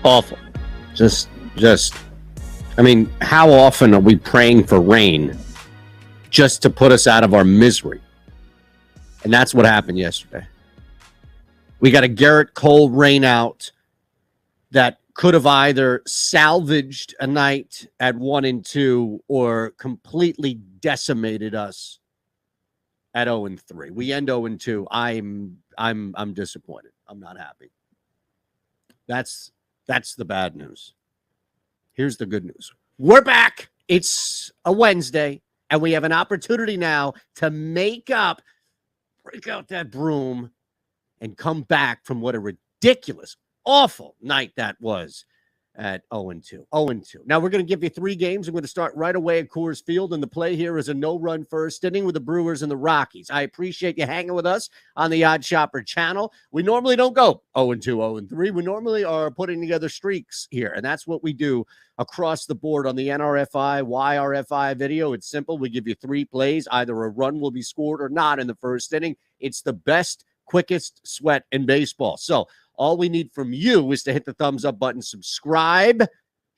Awful. Just, I mean, how often are we praying for rain just to put us out of our misery? And that's what happened yesterday. We got a Garrett Cole rain out that could have either salvaged a night at 1-2 or completely decimated us at 0-3. We end 0-2. I'm disappointed. I'm not happy. That's the bad news. Here's the good news. We're back. It's a Wednesday, and we have an opportunity now to break out that broom, and come back from what a ridiculous, awful night that was at 0-2. 0-2. Now, we're going to give you 3 games. I'm going to start right away at Coors Field, and the play here is a no-run first inning with the Brewers and the Rockies. I appreciate you hanging with us on the Odd Shopper channel. We normally don't go 0-2, 0-3. We normally are putting together streaks here, and that's what we do across the board on the NRFI, YRFI video. It's simple. We give you 3 plays. Either a run will be scored or not in the first inning. It's the best, quickest sweat in baseball. So all we need from you is to hit the thumbs up button, subscribe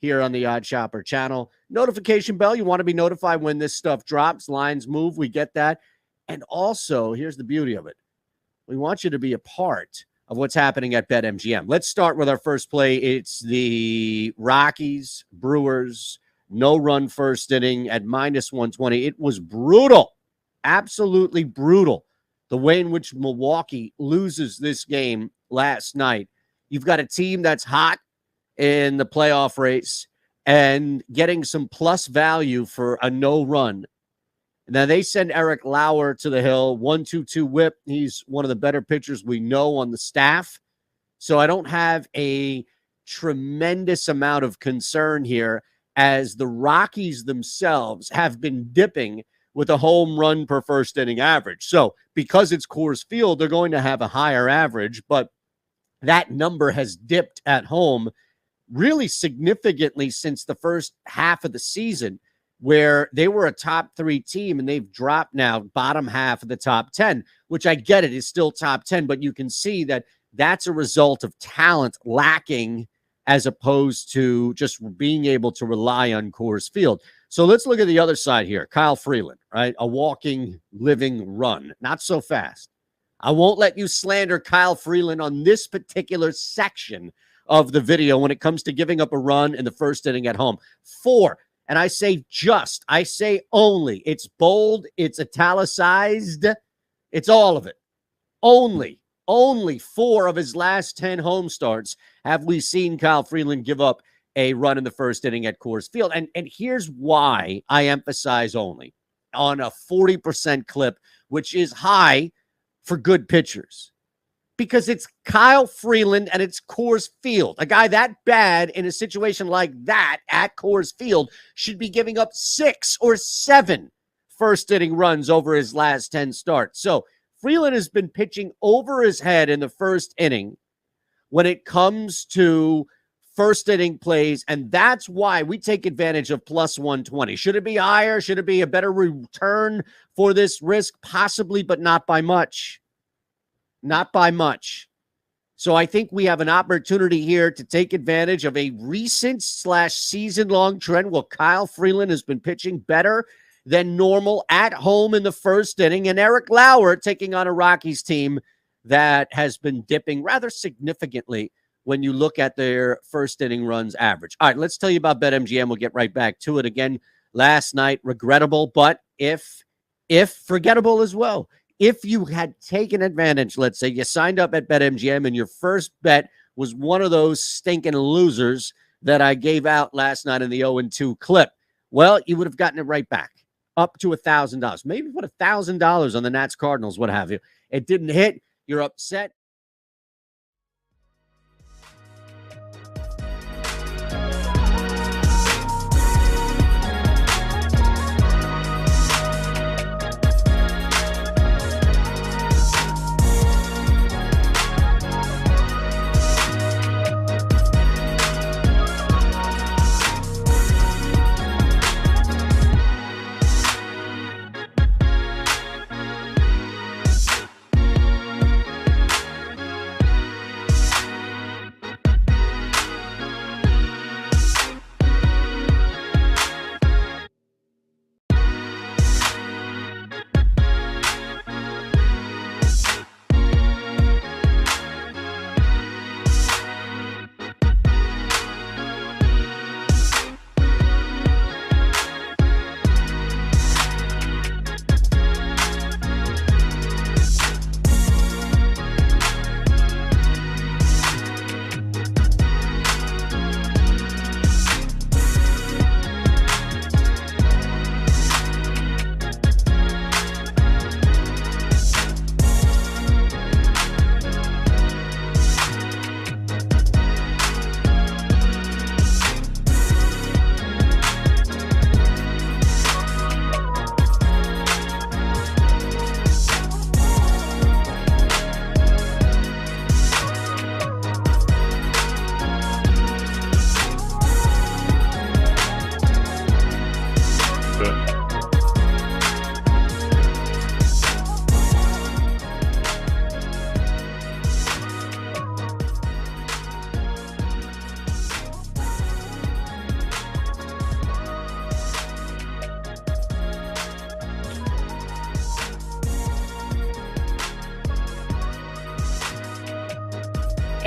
here on the Odd Shopper channel, notification bell. You want to be notified when this stuff drops, lines move. We get that. And also, here's the beauty of it. We want you to be a part of what's happening at BetMGM. Let's start with our first play. It's the Rockies, Brewers, no-run first inning at -120. It was brutal, absolutely brutal, the way in which Milwaukee loses this game last night. You've got a team that's hot in the playoff race and getting some plus value for a no run. Now they send Eric Lauer to the hill, 1-2-2 whip. He's one of the better pitchers we know on the staff. So I don't have a tremendous amount of concern here, as the Rockies themselves have been dipping with a home run per first inning average. So because it's Coors Field, they're going to have a higher average, but that number has dipped at home really significantly since the first half of the season, where they were a top 3 team, and they've dropped now bottom half of the top 10, which I get it is still top 10, but you can see that that's a result of talent lacking as opposed to just being able to rely on Coors Field. So let's look at the other side here. Kyle Freeland, right? A walking, living run. Not so fast. I won't let you slander Kyle Freeland on this particular section of the video when it comes to giving up a run in the first inning at home. 4. And I say only. It's bold. It's italicized. It's all of it. Only 4 of his last 10 home starts have we seen Kyle Freeland give up a run in the first inning at Coors Field. And here's why I emphasize only on a 40% clip, which is high for good pitchers, because it's Kyle Freeland and it's Coors Field. A guy that bad in a situation like that at Coors Field should be giving up 6 or 7 first inning runs over his last 10 starts. So Freeland has been pitching over his head in the first inning when it comes to first inning plays, and that's why we take advantage of +120. Should it be higher? Should it be a better return for this risk? Possibly, but not by much. Not by much. So I think we have an opportunity here to take advantage of a recent / season-long trend where Kyle Freeland has been pitching better than normal at home in the first inning, and Eric Lauer taking on a Rockies team that has been dipping rather significantly when you look at their first inning runs average. All right, let's tell you about BetMGM. We'll get right back to it. Again, last night, regrettable, but if forgettable as well. If you had taken advantage, let's say you signed up at BetMGM and your first bet was one of those stinking losers that I gave out last night in the 0-2 clip, well, you would have gotten it right back, up to $1,000. Maybe put $1,000 on the Nats Cardinals, what have you. It didn't hit. You're upset.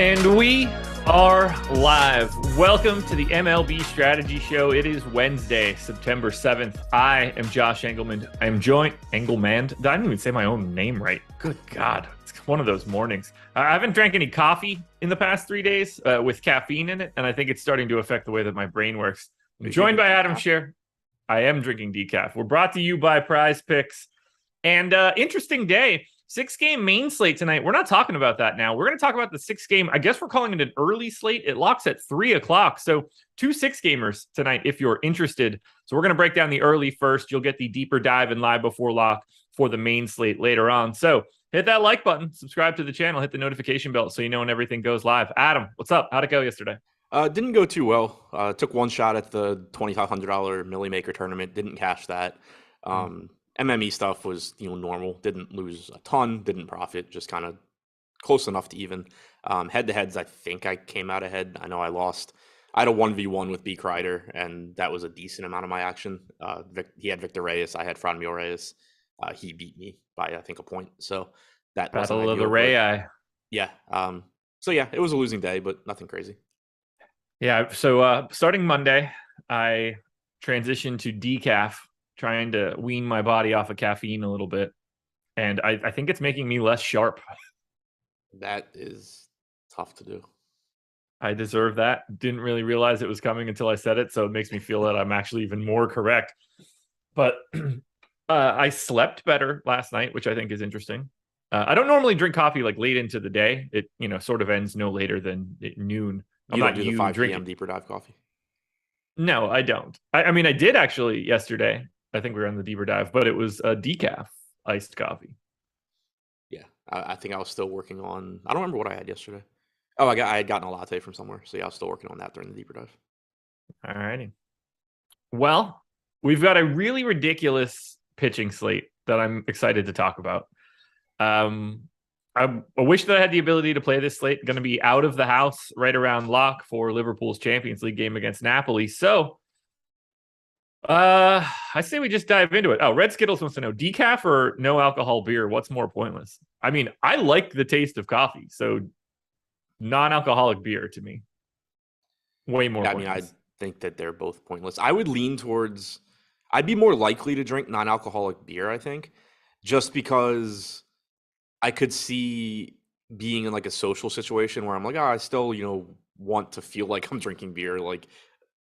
And we are live. Welcome to the MLB Strategy Show. It is Wednesday, September 7th. I am Josh Engelman. I am joined... Engelman? I didn't even say my own name right. Good God. It's one of those mornings. I haven't drank any coffee in the past 3 days with caffeine in it, and I think it's starting to affect the way that my brain works. I'm joined by Adam Scherer. I am drinking decaf. We're brought to you by PrizePicks. And interesting day. 6-game main slate tonight. We're not talking about that now. We're going to talk about the 6-game. I guess we're calling it an early slate. It locks at 3 o'clock. So 2 6-gamers tonight if you're interested. So we're going to break down the early first. You'll get the deeper dive and live before lock for the main slate later on. So hit that like button, subscribe to the channel, hit the notification bell so you know when everything goes live. Adam, what's up? How'd it go yesterday? Didn't go too well. Took one shot at the $2,500 Millie Maker tournament. Didn't cash that. MME stuff was normal. Didn't lose a ton. Didn't profit. Just kind of close enough to even. Head-to-heads, I think I came out ahead. I know I lost. I had a 1v1 with B. Kreider, and that was a decent amount of my action. He had Victor Reyes. I had Franmil Reyes. He beat me by, I think, a point. So that was Battle of the Rey. Yeah. So, yeah, it was a losing day, but nothing crazy. Yeah, so starting Monday, I transitioned to decaf, trying to wean my body off of caffeine a little bit. And I think it's making me less sharp. That is tough to do. I deserve that. Didn't really realize it was coming until I said it, so it makes me feel that I'm actually even more correct. But I slept better last night, which I think is interesting. I don't normally drink coffee like late into the day. It sort of ends no later than noon. You don't do the 5 p.m. deeper dive coffee? No, I don't. I mean, I did actually yesterday. I think we were on the deeper dive, but it was a decaf iced coffee. Yeah, I think I was still working on. I don't remember what I had yesterday. Oh, I had gotten a latte from somewhere, so yeah, I was still working on that during the deeper dive. All righty. Well, we've got a really ridiculous pitching slate that I'm excited to talk about. I wish that I had the ability to play this slate. Going to be out of the house right around lock for Liverpool's Champions League game against Napoli. So I say we just dive into it. Oh, Red Skittles wants to know, decaf or no alcohol beer? What's more pointless? I mean, I like the taste of coffee, so non-alcoholic beer to me. Way more pointless. I mean, I think that they're both pointless. I would lean towards, I'd be more likely to drink non-alcoholic beer, I think, just because I could see being in like a social situation where I'm like, I still, want to feel like I'm drinking beer. Like,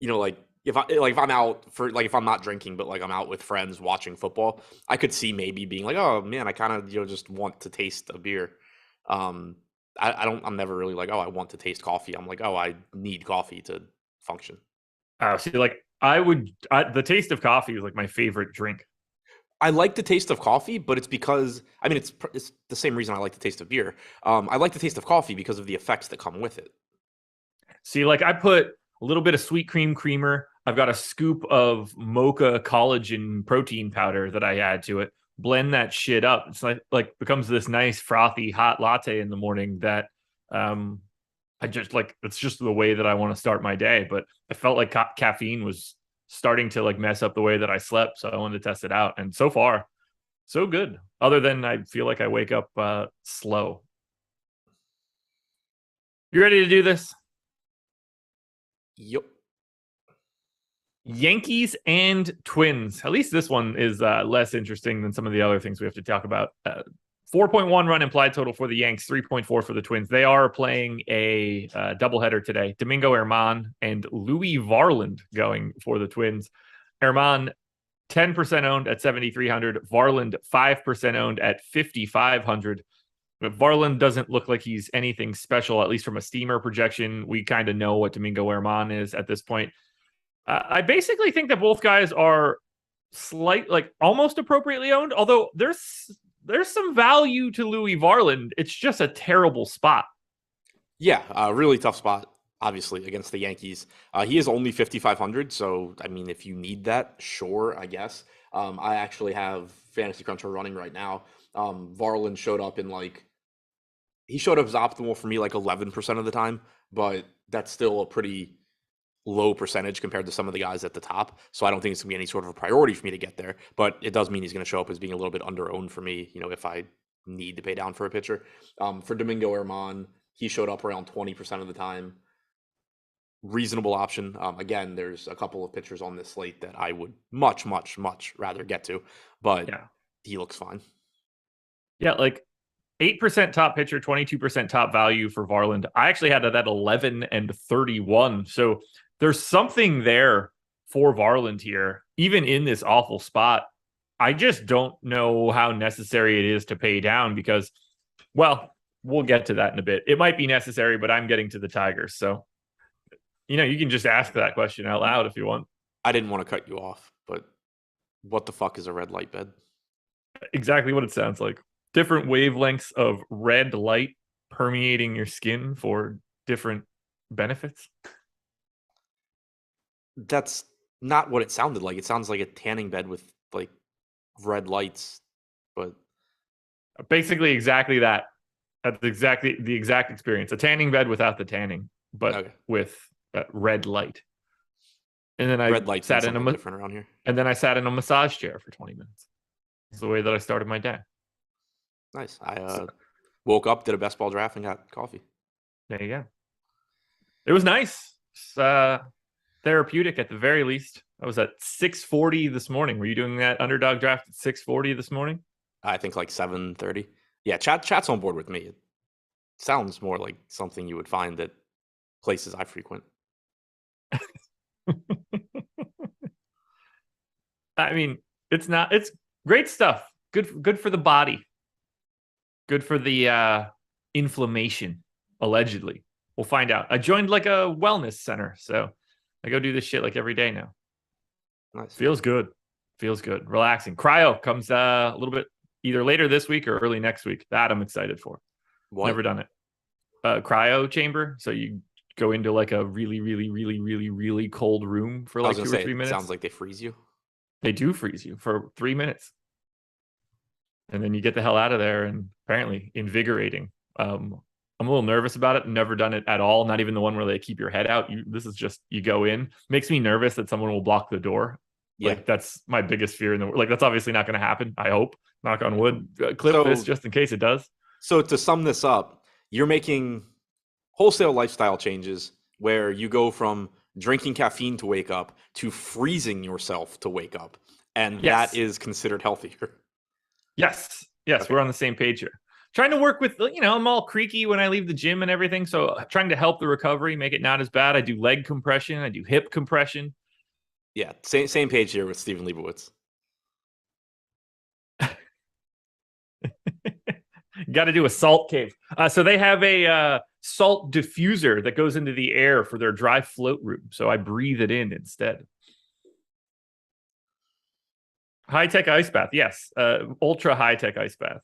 if I'm out for, like, if I'm not drinking, but like I'm out with friends watching football, I could see maybe being like, oh man, I kind of, just want to taste a beer. I'm never really like, I want to taste coffee. I'm like, I need coffee to function. Oh, see, like the taste of coffee is like my favorite drink. I like the taste of coffee, but it's because, I mean, it's the same reason I like the taste of beer. I like the taste of coffee because of the effects that come with it. See, like I put a little bit of sweet cream creamer. I've got a scoop of mocha collagen protein powder that I add to it. Blend that shit up. It's like becomes this nice frothy hot latte in the morning that I just like. It's just the way that I want to start my day. But I felt like caffeine was starting to like mess up the way that I slept, so I wanted to test it out. And so far, so good. Other than I feel like I wake up slow. You ready to do this? Yep. Yankees and Twins. At least this one is less interesting than some of the other things we have to talk about. 4.1 run implied total for the Yanks, 3.4 for the Twins. They are playing a doubleheader today. Domingo Germán and Louis Varland going for the Twins. Germán, 10% owned at 7,300. Varland, 5% owned at 5,500. But Varland doesn't look like he's anything special, at least from a steamer projection. We kind of know what Domingo Germán is at this point. I basically think that both guys are almost appropriately owned, although there's some value to Louis Varland. It's just a terrible spot. Yeah, a really tough spot, obviously, against the Yankees. He is only 5,500, so, I mean, if you need that, sure, I guess. I actually have Fantasy Cruncher running right now. Varland showed up he showed up as optimal for me like 11% of the time, but that's still a pretty low percentage compared to some of the guys at the top. So I don't think it's going to be any sort of a priority for me to get there, but it does mean he's going to show up as being a little bit under-owned for me, if I need to pay down for a pitcher. For Domingo Germán, He showed up around 20% of the time. Reasonable option. Again, there's a couple of pitchers on this slate that I would much rather get to, but Yeah. he looks fine. Yeah, like 8% top pitcher, 22% top value for Varland. I actually had it at 11 and 31. So there's something there for Varland here, even in this awful spot. I just don't know how necessary it is to pay down because, well, we'll get to that in a bit. It might be necessary, but I'm getting to the Tigers. So, you can just ask that question out loud if you want. I didn't want to cut you off, but what the fuck is a red light bed? Exactly what it sounds like. Different wavelengths of red light permeating your skin for different benefits. That's not what it sounded like. It sounds like a tanning bed with like red lights, but basically exactly that. That's exactly the exact experience. A tanning bed without the tanning, but with red light. And then I red lights sat in a different around here. And then I sat in a massage chair for 20 minutes. That's the way that I started my day. Nice. I woke up, did a best ball draft, and got coffee. There you go. It was nice. Therapeutic at the very least. I was at 6:40 this morning. Were you doing that underdog draft at 6:40 this morning? I think like 7:30. Yeah, chat's on board with me. It sounds more like something you would find at places I frequent. I mean, it's great stuff. Good for the body. Good for the inflammation, allegedly. We'll find out. I joined like a wellness center, so I go do this shit like every day now. Nice. Feels good. Relaxing. Cryo comes a little bit either later this week or early next week. That I'm excited for. What? Never done it. Cryo chamber. So you go into like a really cold room for like 2 or 3 minutes. Sounds like they freeze you. They do freeze you for 3 minutes. And then you get the hell out of there, and apparently invigorating. I'm a little nervous about it. Never done it at all. Not even the one where they keep your head out. This is just, you go in. Makes me nervous that someone will block the door. Yeah. Like, that's my biggest fear in the world. Like, that's obviously not going to happen. I hope. Knock on wood. Clip this just in case it does. So to sum this up, you're making wholesale lifestyle changes where you go from drinking caffeine to wake up to freezing yourself to wake up. And that is considered healthier. Yes. Okay. We're on the same page here. Trying to work with, I'm all creaky when I leave the gym and everything. So trying to help the recovery, make it not as bad. I do leg compression. I do hip compression. Yeah. Same page here with Steven Leibowitz. Got to do a salt cave. So they have a salt diffuser that goes into the air for their dry float room. So I breathe it in instead. High-tech ice bath. Yes. Ultra high-tech ice bath.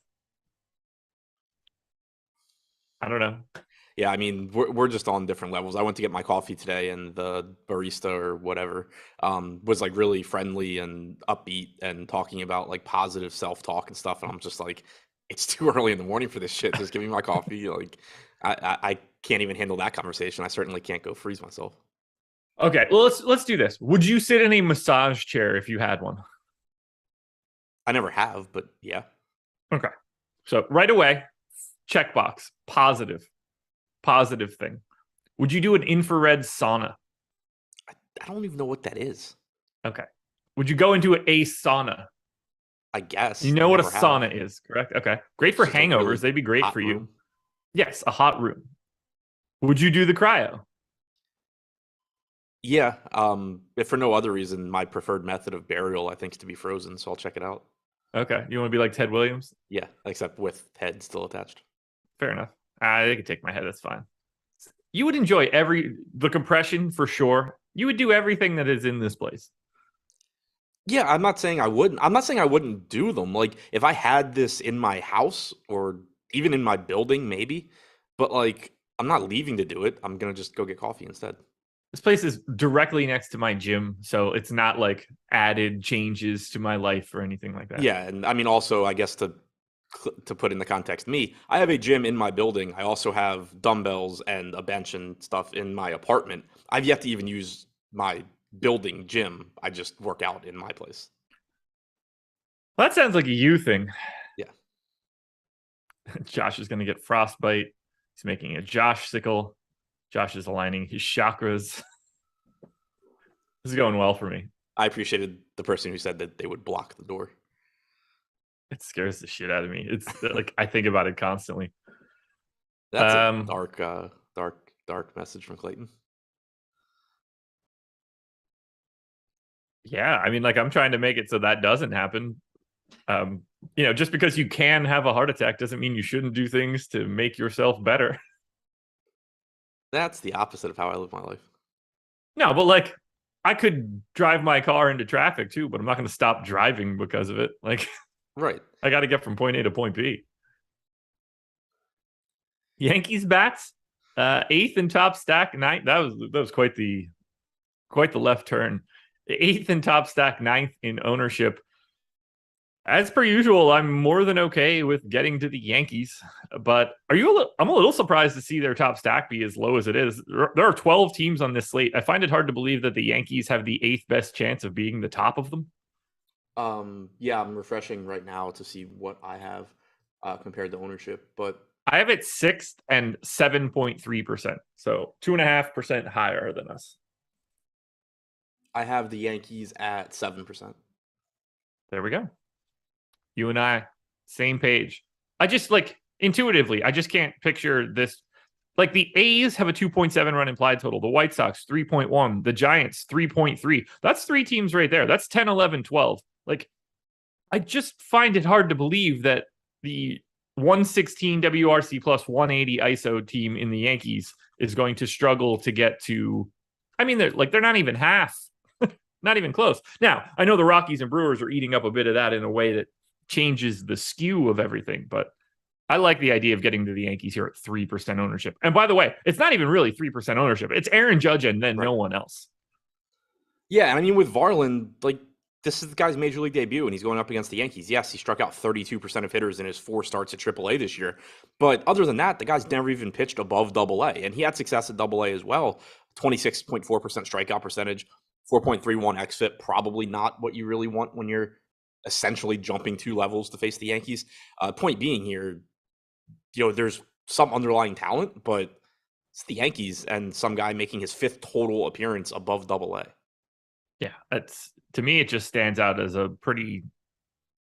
I don't know. Yeah, I mean, we're just on different levels. I went to get my coffee today, and the barista or whatever was like really friendly and upbeat and talking about like positive self-talk and stuff. And I'm just like, it's too early in the morning for this shit. Just give me my coffee. Like, I can't even handle that conversation. I certainly can't go freeze myself. Okay, well, let's do this. Would you sit in a massage chair if you had one? I never have, but yeah. Okay. So right away, checkbox, positive thing. Would you do an infrared sauna? I don't even know what that is. Okay. Would you go into a sauna? I guess. You know what a sauna is, correct? Okay. Great for hangovers. Really, they'd be great for you. Room. Yes, a hot room. Would you do the cryo? Yeah. If for no other reason, my preferred method of burial, I think, is to be frozen. So I'll check it out. Okay. You want to be like Ted Williams? Yeah, except with head still attached. Fair enough. They could take my head. That's fine. You would enjoy the compression for sure. You would do everything that is in this place. Yeah, I'm not saying I wouldn't. I'm not saying I wouldn't do them. Like, if I had this in my house or even in my building, maybe. But like, I'm not leaving to do it. I'm gonna just go get coffee instead. This place is directly next to my gym, so it's not like added changes to my life or anything like that. Yeah, and I mean, also, I guess to put in the context, I have a gym in my building. I also have dumbbells and a bench and stuff in my apartment. I've yet to even use my building gym. I just work out in my place. Well, that sounds like a you thing. Yeah. Josh is going to get frostbite He's making a Josh sickle. Josh is aligning his chakras. This is going well for me. I appreciated the person who said that they would block the door. It scares the shit out of me. It's like I think about it constantly. That's a dark message from Clayton. Yeah, I mean, like I'm trying to make it so that doesn't happen. Just because you can have a heart attack doesn't mean you shouldn't do things to make yourself better. That's the opposite of how I live my life. No, but like I could drive my car into traffic too, but I'm not going to stop driving because of it. Like, right. I got to get from point A to point B. Yankees bats, 8th and top stack, 9th. That was quite the left turn. 8th and top stack, 9th in ownership. As per usual, I'm more than okay with getting to the Yankees, but I'm a little surprised to see their top stack be as low as it is. There are 12 teams on this slate. I find it hard to believe that the Yankees have the 8th best chance of being the top of them. Yeah, I'm refreshing right now to see what I have compared to ownership, but I have it 6th and 7.3%, so 2.5% higher than us. I have the Yankees at 7%. There we go. You and I, same page. I just intuitively, I just can't picture this. Like the A's have a 2.7 run implied total. The White Sox, 3.1. The Giants, 3.3. That's 3 teams right there. That's 10, 11, 12. Like, I just find it hard to believe that the 116 WRC plus 180 ISO team in the Yankees is going to struggle to get to. I mean, they're not even half, not even close. Now, I know the Rockies and Brewers are eating up a bit of that in a way that changes the skew of everything, but I like the idea of getting to the Yankees here at 3% ownership. And by the way, it's not even really 3% ownership. It's Aaron Judge and then no one else. Yeah, and I mean with Varland, like this is the guy's major league debut, and he's going up against the Yankees. Yes, he struck out 32% of hitters in his 4 starts at AAA this year, but other than that, the guy's never even pitched above AA, and he had success at AA as well. 26.4% strikeout percentage, 4.31 xFIP. Probably not what you really want when you're essentially jumping 2 levels to face the Yankees. Point being here, there's some underlying talent, but it's the Yankees and some guy making his 5th total appearance above AA. Yeah, to me, it just stands out as a pretty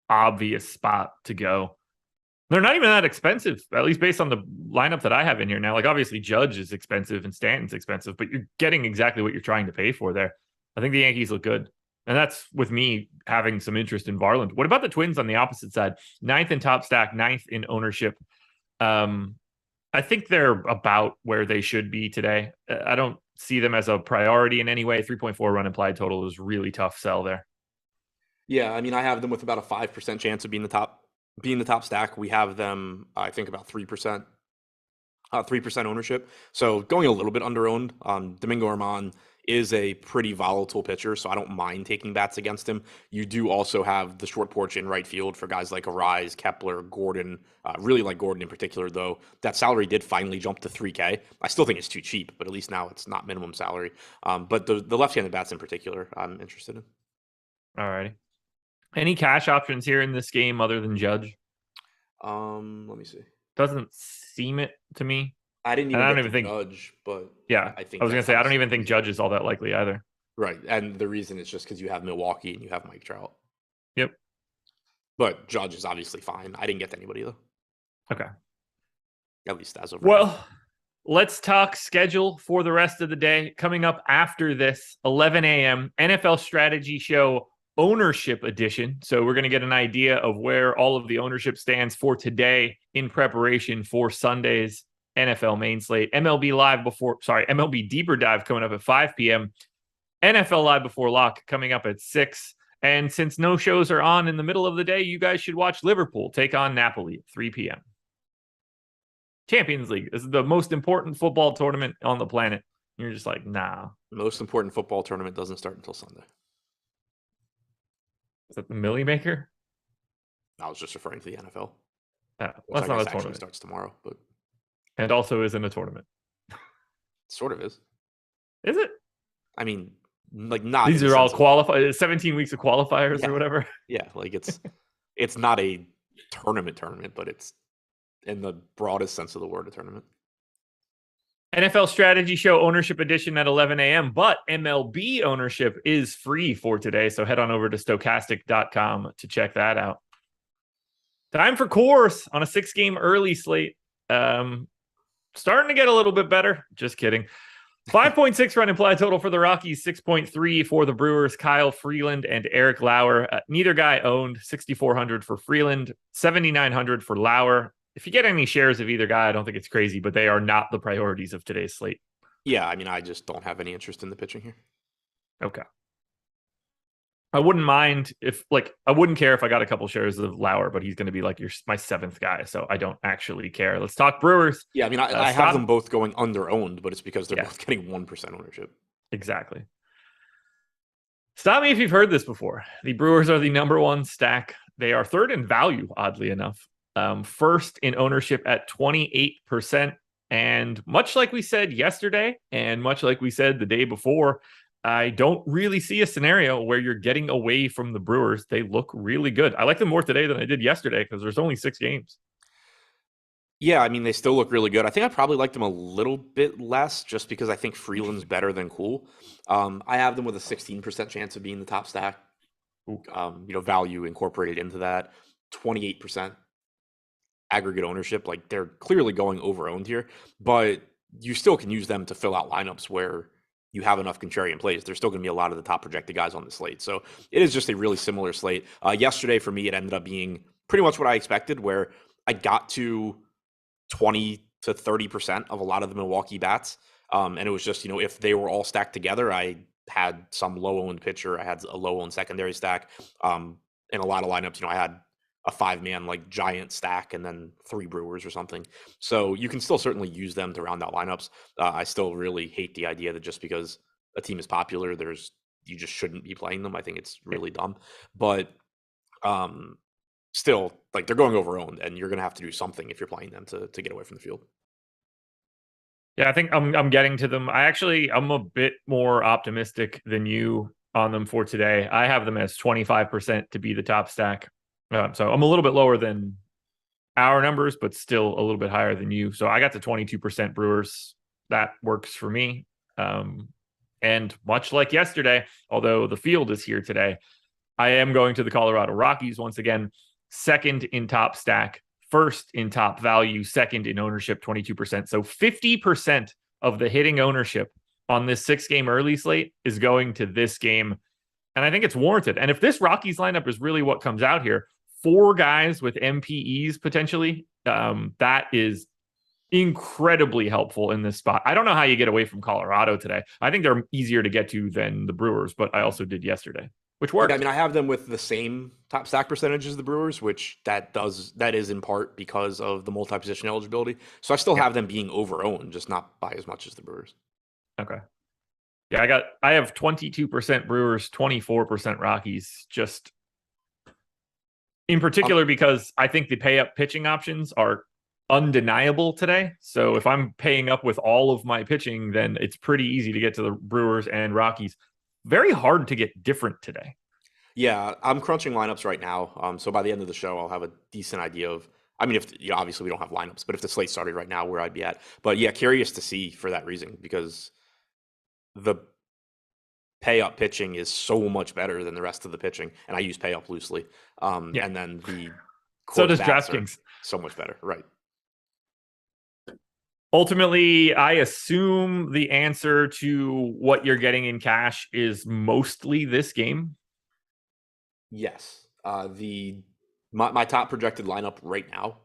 obvious spot to go. They're not even that expensive, at least based on the lineup that I have in here now. Like, obviously, Judge is expensive and Stanton's expensive, but you're getting exactly what you're trying to pay for there. I think the Yankees look good. And that's with me having some interest in Varland. What about the Twins on the opposite side? 9th in top stack, 9th in ownership. I think they're about where they should be today. I don't see them as a priority in any way. 3.4 run implied total is really tough sell there. Yeah, I mean, I have them with about a 5% chance of being the top stack. We have them, I think, about 3%. 3% ownership. So going a little bit under-owned. Domingo Germán is a pretty volatile pitcher, so I don't mind taking bats against him. You do also have the short porch in right field for guys like Arise, Kepler, Gordon. Really like Gordon in particular, though. That salary did finally jump to $3K. I still think it's too cheap, but at least now it's not minimum salary. But the left-handed bats in particular, I'm interested in. All righty. Any cash options here in this game other than Judge? Let me see. Doesn't seem it to me. I don't even think Judge, but yeah, I was gonna say I don't even think Judge is all that likely either. Right, and the reason is just because you have Milwaukee and you have Mike Trout. Yep. But Judge is obviously fine. I didn't get to anybody though. Okay. At least as of well. Now. Let's talk schedule for the rest of the day. Coming up after this, 11 a.m. NFL Strategy Show Ownership Edition. So we're going to get an idea of where all of the ownership stands for today in preparation for Sunday's NFL main slate. MLB Deeper Dive coming up at 5 p.m. NFL Live Before Lock coming up at 6. And since no shows are on in the middle of the day, you guys should watch Liverpool take on Napoli at 3 p.m. Champions League. This is the most important football tournament on the planet. You're just like, nah. The most important football tournament doesn't start until Sunday. Is that the Millie Maker? I was just referring to the NFL. That's not a tournament. Starts tomorrow, but and also isn't a tournament. Sort of is. Is it? I mean, like not. These are all qualified. 17 weeks of qualifiers or whatever. Yeah, like it's not a tournament, but it's in the broadest sense of the word a tournament. NFL Strategy Show Ownership Edition at 11 a.m., but MLB ownership is free for today, so head on over to Stokastic.com to check that out. Time for Course on a 6-game early slate. Starting to get a little bit better. Just kidding. 5.6 run implied total for the Rockies, 6.3 for the Brewers. Kyle Freeland and Eric Lauer. Neither guy owned. 6,400 for Freeland, 7,900 for Lauer. If you get any shares of either guy, I don't think it's crazy, but they are not the priorities of today's slate. Yeah, I mean, I just don't have any interest in the pitching here. Okay. I wouldn't mind I wouldn't care if I got a couple shares of Lauer, but he's going to be like my 7th guy, so I don't actually care. Let's talk Brewers. Yeah, I mean, I have them both going under-owned, but it's because they're both getting 1% ownership. Exactly. Stop me if you've heard this before. The Brewers are the number 1 stack. They are 3rd in value, oddly enough. 1st in ownership at 28%. And much like we said yesterday, and much like we said the day before, I don't really see a scenario where you're getting away from the Brewers. They look really good. I like them more today than I did yesterday because there's only 6 games. Yeah, I mean, they still look really good. I think I probably like them a little bit less just because I think Freeland's better than Cool. I have them with a 16% chance of being the top stack. Value incorporated into that. 28% aggregate ownership. Like, they're clearly going over-owned here, but you still can use them to fill out lineups where you have enough contrarian plays. There's still going to be a lot of the top projected guys on the slate. So it is just a really similar slate. Yesterday, for me, it ended up being pretty much what I expected, where I got to 20 to 30% of a lot of the Milwaukee bats. And it was just, if they were all stacked together, I had some low-owned pitcher. I had a low-owned secondary stack. In a lot of lineups, I had a 5-man like giant stack and then 3 Brewers or something. So you can still certainly use them to round out lineups. I still really hate the idea that just because a team is popular, you just shouldn't be playing them. I think it's really dumb. But still, like, they're going over-owned, and you're going to have to do something if you're playing them to get away from the field. Yeah, I think I'm getting to them. I'm a bit more optimistic than you on them for today. I have them as 25% to be the top stack. So I'm a little bit lower than our numbers, but still a little bit higher than you. So I got to 22% Brewers. That works for me. And much like yesterday, although the field is here today, I am going to the Colorado Rockies once again. 2nd in top stack, 1st in top value, 2nd in ownership, 22%. So 50% of the hitting ownership on this 6-game early slate is going to this game. And I think it's warranted. And if this Rockies lineup is really what comes out here, 4 guys with MPEs potentially, that is incredibly helpful in this spot. I don't know how you get away from Colorado today. I think they're easier to get to than the Brewers, but I also did yesterday, which worked. I mean, I have them with the same top stack percentage as the Brewers, which that is in part because of the multi-position eligibility. So I still have them being over-owned, just not by as much as the Brewers. Okay. Yeah, I have 22% Brewers, 24% Rockies, just in particular because I think the pay up pitching options are undeniable today. So if I'm paying up with all of my pitching, then it's pretty easy to get to the Brewers and Rockies. Very hard to get different today. Yeah, I'm crunching lineups right now. So by the end of the show, I'll have a decent idea of, obviously we don't have lineups, but if the slate started right now, where I'd be at. But yeah, curious to see for that reason, because the pay up pitching is so much better than the rest of the pitching. And I use pay up loosely. And then the so does DraftKings. So much better. Right. Ultimately, I assume the answer to what you're getting in cash is mostly this game. Yes. My top projected lineup right now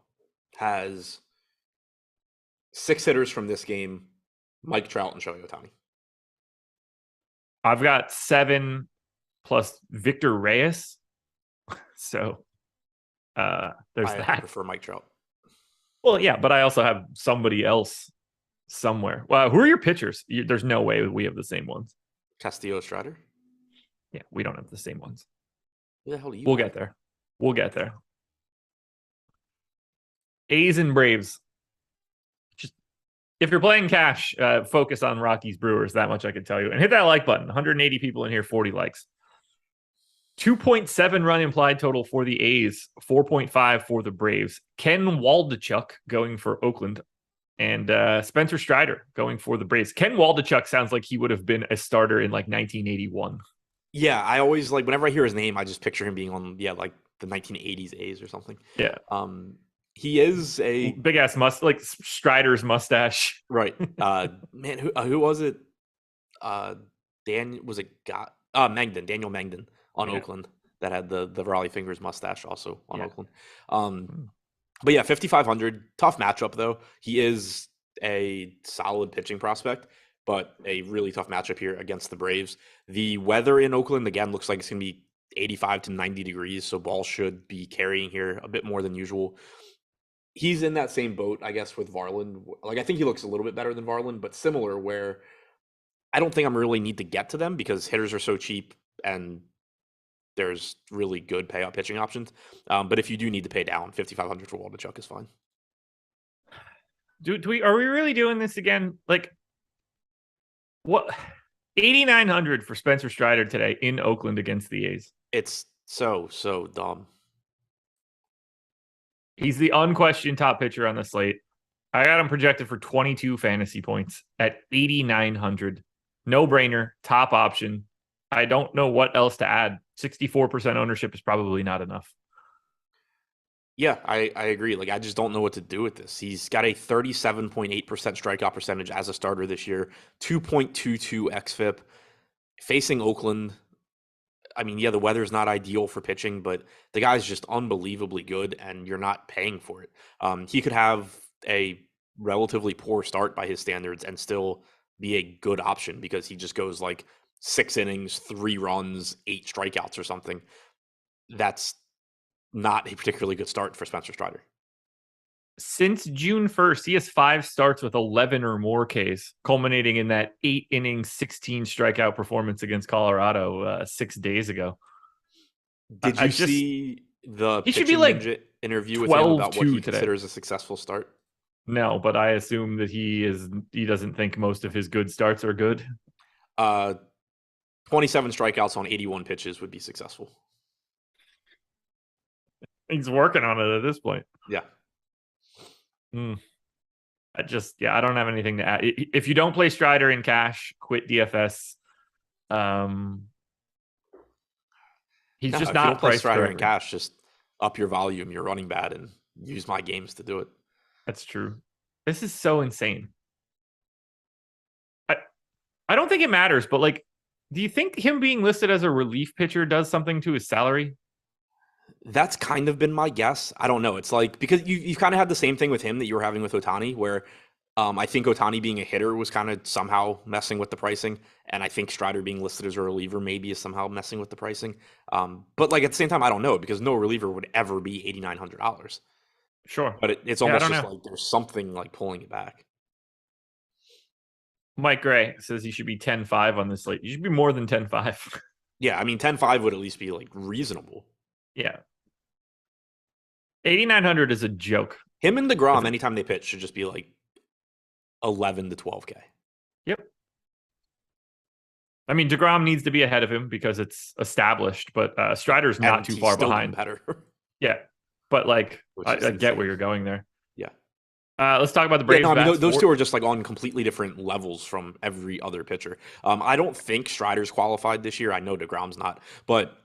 has 6 hitters from this game: Mike Trout and Shohei Ohtani. I've got 7 plus Victor Reyes. So there's that. I prefer Mike Trout. Well, yeah, but I also have somebody else somewhere. Well, who are your pitchers? There's no way we have the same ones. Castillo, Strider. Yeah, we don't have the same ones. Who the hell do you We'll get there. We'll get there. A's and Braves. Just if you're playing cash, focus on Rockies Brewers. That much I can tell you. And hit that like button. 180 people in here, 40 likes. 2.7 run implied total for the A's, 4.5 for the Braves. Ken Waldichuk going for Oakland. and Spencer Strider going for the Braves. Ken Waldichuk sounds like he would have been a starter in like 1981. Yeah, I always like whenever I hear his name, I just picture him being on like the 1980s A's or something. Yeah. He is a big ass like Strider's mustache. Right. Man, who was it? Daniel Mangden on Oakland that had the Raleigh Fingers mustache also on Oakland. But yeah, 5,500, tough matchup though. He is a solid pitching prospect, but a really tough matchup here against the Braves. The weather in Oakland again looks like it's going to be 85 to 90 degrees, so ball should be carrying here a bit more than usual. He's in that same boat, I guess, with Varland. Like, I think he looks a little bit better than Varland, but similar where I don't think I'm really need to get to them because hitters are so cheap and there's really good payout pitching options. But if you do need to pay down, 5,500 for Waldichuk is fine. Are we really doing this again? Like, what? 8,900 for Spencer Strider today in Oakland against the A's. It's so dumb. He's the unquestioned top pitcher on the slate. I got him projected for 22 fantasy points at 8,900. No brainer, top option. I don't know what else to add. 64% ownership is probably not enough. Yeah, I agree. Like, I just don't know what to do with this. He's got a 37.8% strikeout percentage as a starter this year, 2.22 xFIP. Facing Oakland, I mean, yeah, the weather's not ideal for pitching, but the guy's just unbelievably good, and you're not paying for it. He could have a relatively poor start by his standards and still be a good option because he just goes like 6 innings, 3 runs, 8 strikeouts or something. That's not a particularly good start for Spencer Strider. Since June 1st, he has 5 starts with 11 or more Ks, culminating in that 8 inning, 16 strikeout performance against Colorado 6 days ago. Did you see the he should be like interview with him about what he today. Considers a successful start? No, but I assume that he doesn't think most of his good starts are good. 27 strikeouts on 81 pitches would be successful. He's working on it at this point. Yeah. I don't have anything to add. If you don't play Strider in cash, quit DFS. He's just not if you don't play priced Strider correctly. in cash. Just up your volume, your running bad, and use my games to do it. That's true. This is so insane. I don't think it matters, but like, do you think him being listed as a relief pitcher does something to his salary? That's kind of been my guess. I don't know. It's like, because you've kind of had the same thing with him that you were having with Ohtani, where I think Ohtani being a hitter was kind of somehow messing with the pricing. And I think Strider being listed as a reliever maybe is somehow messing with the pricing. But like at the same time, I don't know, because no reliever would ever be $8,900. Sure. But it's almost just like there's something like pulling it back. Mike Gray says he should be 10-5 on this slate. You should be more than 10-5. Yeah, I mean, 10-5 would at least be like reasonable. Yeah. 8,900 is a joke. Him and DeGrom, anytime they pitch, should just be like 11 to 12K. Yep. I mean, DeGrom needs to be ahead of him because it's established, but Strider's not too far behind. Better. Yeah. But like, I get where you're going there. Yeah. Let's talk about the Braves. Yeah, no, I mean, those two are just like on completely different levels from every other pitcher. I don't think Strider's qualified this year. I know DeGrom's not, but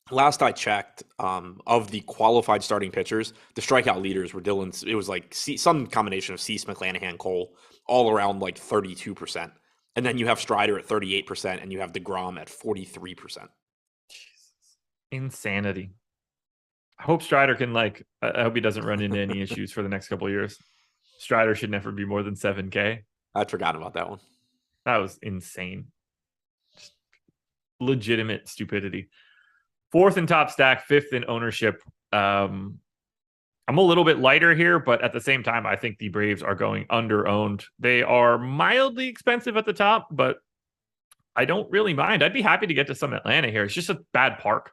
last I checked, of the qualified starting pitchers, the strikeout leaders were Dylan. It was like some combination of Cease, McClanahan, Cole, all around like 32%. And then you have Strider at 38%, and you have DeGrom at 43%. Jesus. Insanity. I hope Strider can I hope he doesn't run into any issues for the next couple of years. Strider should never be more than 7K. I'd forgotten about that one. That was insane. Just legitimate stupidity. 4th in top stack, 5th in ownership. I'm a little bit lighter here, but at the same time, I think the Braves are going under-owned. They are mildly expensive at the top, but I don't really mind. I'd be happy to get to some Atlanta here. It's just a bad park.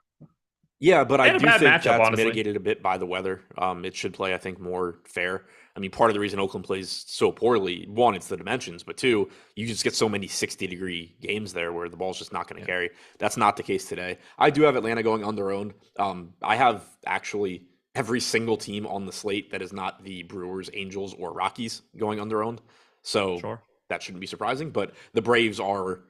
Yeah, but I do think that's honestly mitigated a bit by the weather. It should play, I think, more fair. I mean, part of the reason Oakland plays so poorly, one, it's the dimensions, but two, you just get so many 60-degree games there where the ball's just not going to carry. That's not the case today. I do have Atlanta going under-owned. I have actually every single team on the slate that is not the Brewers, Angels, or Rockies going under-owned. So Sure. that shouldn't be surprising. But the Braves are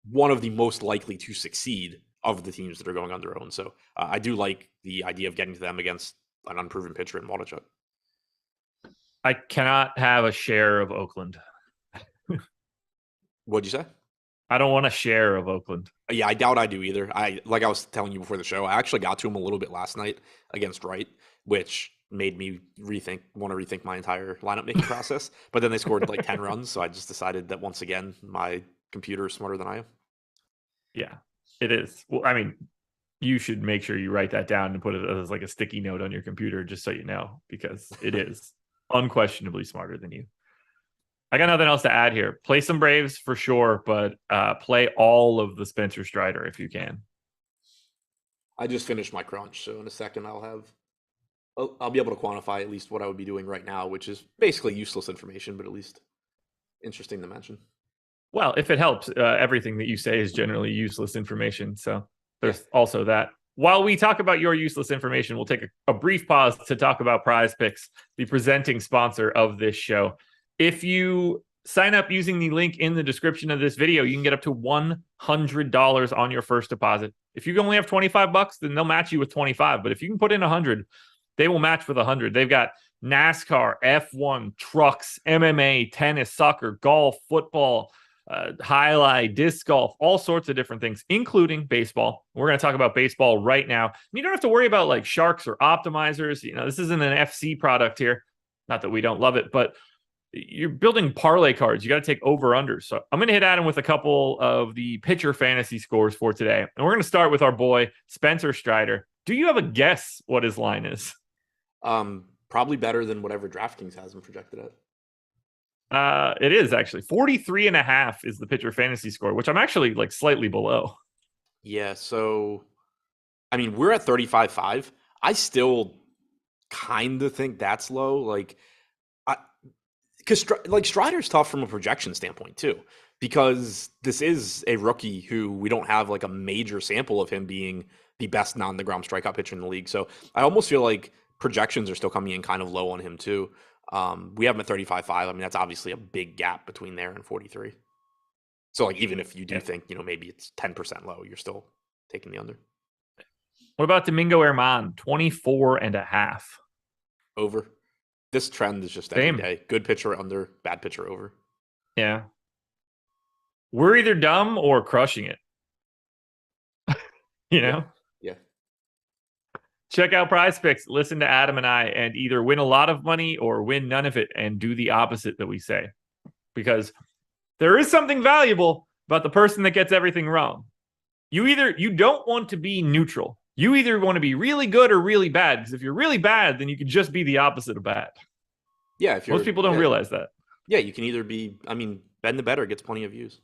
one of the most likely to succeed of the teams that are going under-owned. So I do like the idea of getting to them against an unproven pitcher in Waldichuk. I cannot have a share of Oakland. What'd you say? I don't want a share of Oakland. Yeah, I doubt I do either. Like I was telling you before the show, I actually got to him a little bit last night against Wright, which made me want to rethink my entire lineup making process. But then they scored like 10 runs, so I just decided that once again, my computer is smarter than I am. Yeah, it is. Well, I mean, you should make sure you write that down and put it as like a sticky note on your computer, just so you know, because it is unquestionably smarter than you. I got nothing else to add here. Play some Braves for sure, but play all of the Spencer Strider if you can. I just finished my crunch, so in a second I'll be able to quantify at least what I would be doing right now, which is basically useless information, but at least interesting to mention. Well, if it helps, everything that you say is generally useless information. So there's also that. While we talk about your useless information, we'll take a brief pause to talk about PrizePicks, the presenting sponsor of this show. If you sign up using the link in the description of this video, you can get up to $100 on your first deposit. If you only have $25, then they'll match you with 25. But if you can put in 100, they will match with 100. They've got NASCAR, F1, trucks, MMA, tennis, soccer, golf, football, highlight, disc golf, all sorts of different things, including baseball. We're going to talk about baseball right now. You don't have to worry about like sharks or optimizers. You know, this isn't an FC product here. Not that we don't love it, but you're building parlay cards. You got to take over-unders. So I'm going to hit Adam with a couple of the pitcher fantasy scores for today. And we're going to start with our boy, Spencer Strider. Do you have a guess what his line is? Probably better than whatever DraftKings has him projected at. It is actually 43.5 is the pitcher fantasy score, which I'm actually like slightly below. Yeah. So, I mean, we're at 35.5. I still kind of think that's low. Like, because like Strider's tough from a projection standpoint too, because this is a rookie who we don't have like a major sample of him being the best non-DeGrom strikeout pitcher in the league. So I almost feel like projections are still coming in kind of low on him too. We have him at 35.5. I mean, that's obviously a big gap between there and 43. So like, even if you do think, you know, maybe it's 10% low, you're still taking the under. What about Domingo Herman? 24.5. Over. This trend is just every day. Good pitcher under, bad pitcher over. Yeah. We're either dumb or crushing it. You know? Yeah. Check out PrizePicks. Listen to Adam and I and either win a lot of money or win none of it and do the opposite that we say. Because there is something valuable about the person that gets everything wrong. You don't want to be neutral. You either want to be really good or really bad. Because if you're really bad, then you can just be the opposite of bad. Yeah. Most people don't realize that. Yeah, you can either be, I mean, Ben the Better gets plenty of views.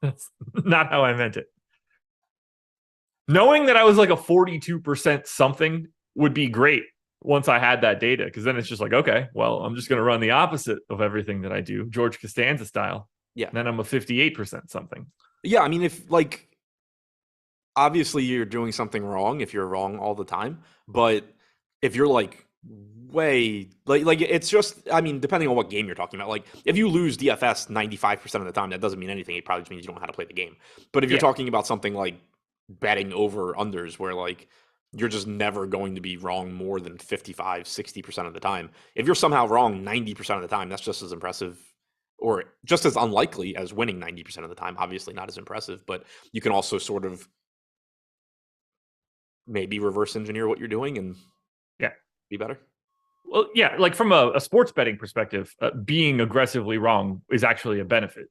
That's not how I meant it. Knowing that I was like a 42% something would be great once I had that data. Because then it's just like, okay, well, I'm just going to run the opposite of everything that I do. George Costanza style. Yeah. And then I'm a 58% something. Yeah, I mean, if like, obviously you're doing something wrong if you're wrong all the time, but if you're like way like it's just, I mean, depending on what game you're talking about, like if you lose DFS 95% of the time, that doesn't mean anything. It probably just means you don't know how to play the game. But if you're talking about something like betting over unders where like you're just never going to be wrong more than 55-60% of the time, if you're somehow wrong 90% of the time, that's just as impressive or just as unlikely as winning 90% of the time. Obviously not as impressive, but you can also sort of maybe reverse engineer what you're doing and be better. Well, yeah, like from a sports betting perspective, being aggressively wrong is actually a benefit.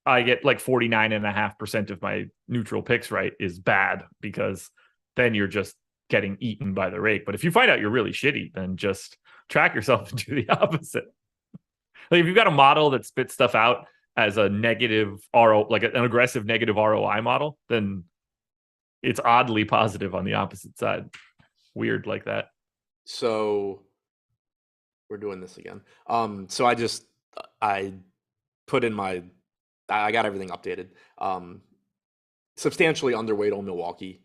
I get like 49.5% of my neutral picks right is bad, because then you're just getting eaten by the rake. But if you find out you're really shitty, then just track yourself and do the opposite. Like if you've got a model that spits stuff out as a negative RO, like an aggressive negative ROI model, then it's oddly positive on the opposite side. Weird like that. So we're doing this again. So I put in I got everything updated. Substantially underweight on Milwaukee.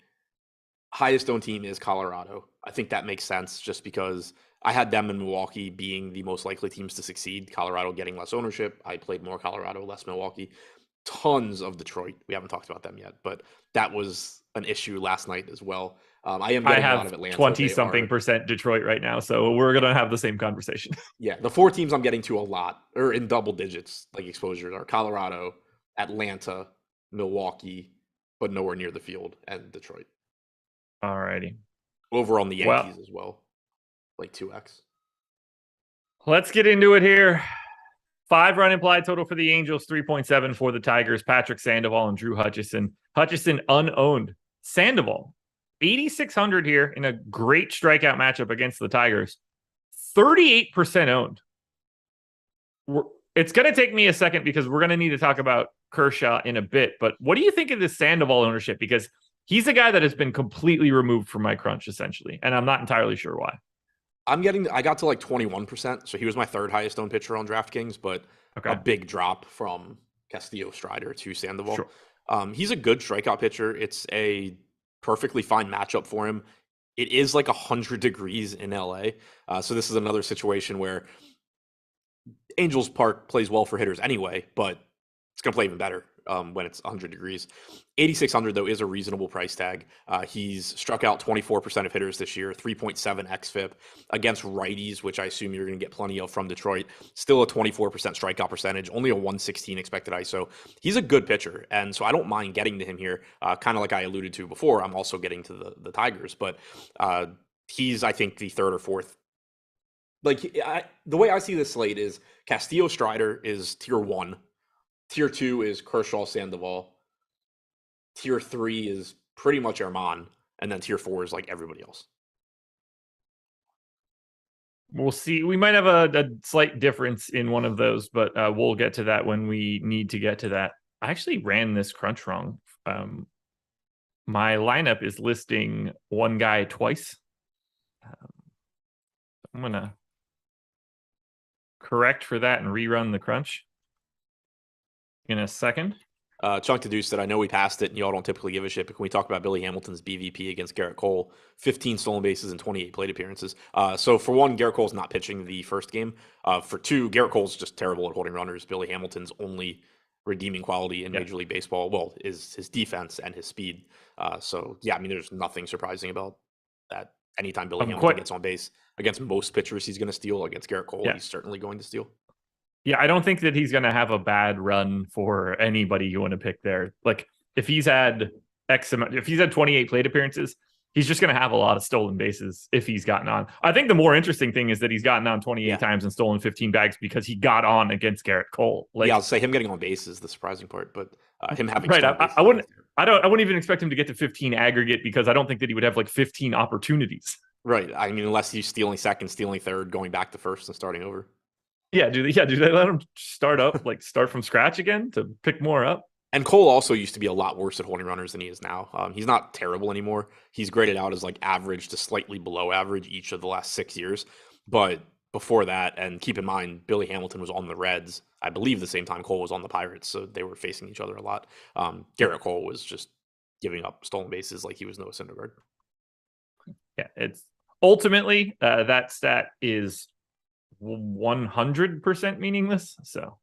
highest owned team is Colorado. I think that makes sense just because I had them in Milwaukee being the most likely teams to succeed. Colorado getting less ownership. I played more Colorado, less Milwaukee. Tons of Detroit. We haven't talked about them yet, but that was an issue last night as well. I am getting a lot of have Atlanta. 20-something% Detroit right now, so we're going to have the same conversation. Yeah, the 4 teams I'm getting to a lot, or in double digits, like exposure, are Colorado, Atlanta, Milwaukee, but nowhere near the field, and Detroit. All righty. Over on the Yankees as well, like 2x. Let's get into it here. 5-run implied total for the Angels, 3.7 for the Tigers. Patrick Sandoval and Drew Hutchison. Hutchison unowned. Sandoval, 8,600 here in a great strikeout matchup against the Tigers. 38% owned. It's going to take me a second because we're going to need to talk about Kershaw in a bit. But what do you think of this Sandoval ownership? Because he's a guy that has been completely removed from my crunch, essentially. And I'm not entirely sure why. I got to like 21%. So he was my third highest owned pitcher on DraftKings, but a big drop from Castillo Strider to Sandoval. Sure. He's a good strikeout pitcher. It's a perfectly fine matchup for him. It is like 100 degrees in LA. So this is another situation where Angels Park plays well for hitters anyway, but it's going to play even better when it's 100 degrees. 8,600 though is a reasonable price tag. He's struck out 24% of hitters this year, 3.7 xFIP against righties, which I assume you're going to get plenty of from Detroit. Still a 24% strikeout percentage, only a 116 expected ISO. He's a good pitcher, and so I don't mind getting to him here. Kind of like I alluded to before, I'm also getting to the Tigers, but he's, I think, the third or fourth. Like the way I see this slate is Castillo Strider is tier 1. Tier 2 is Kershaw Sandoval. Tier 3 is pretty much Armand. And then tier 4 is like everybody else. We'll see. We might have a slight difference in one of those, but we'll get to that when we need to get to that. I actually ran this crunch wrong. My lineup is listing one guy twice. I'm going to correct for that and rerun the crunch in a second. Chunk to Deuce said, I know we passed it and y'all don't typically give a shit, but can we talk about Billy Hamilton's BVP against Garrett Cole? 15 stolen bases and 28 plate appearances. So for one, Garrett Cole's not pitching the first game. For two, Garrett Cole's just terrible at holding runners. Billy Hamilton's only redeeming quality in Major League Baseball, well, is his defense and his speed. So yeah, I mean, there's nothing surprising about that. Anytime Billy Hamilton gets on base against most pitchers, he's going to steal. Against Garrett Cole, he's certainly going to steal. Yeah, I don't think that he's going to have a bad run for anybody you want to pick there. Like if he's had if he's had 28 plate appearances, he's just going to have a lot of stolen bases if he's gotten on. I think the more interesting thing is that he's gotten on 28 times and stolen 15 bags because he got on against Garrett Cole. Like, I'll say him getting on base is the surprising part, but him having I wouldn't even expect him to get to 15 aggregate because I don't think that he would have like 15 opportunities. Right. I mean, unless he's stealing second, stealing third, going back to first and starting over. Yeah, do they let him start from scratch again to pick more up? And Cole also used to be a lot worse at holding runners than he is now. He's not terrible anymore. He's graded out as like average to slightly below average each of the last 6 years. But before that, and keep in mind, Billy Hamilton was on the Reds, I believe the same time Cole was on the Pirates, so they were facing each other a lot. Garrett Cole was just giving up stolen bases like he was Noah Syndergaard. Yeah, it's ultimately that stat is 100% meaningless. So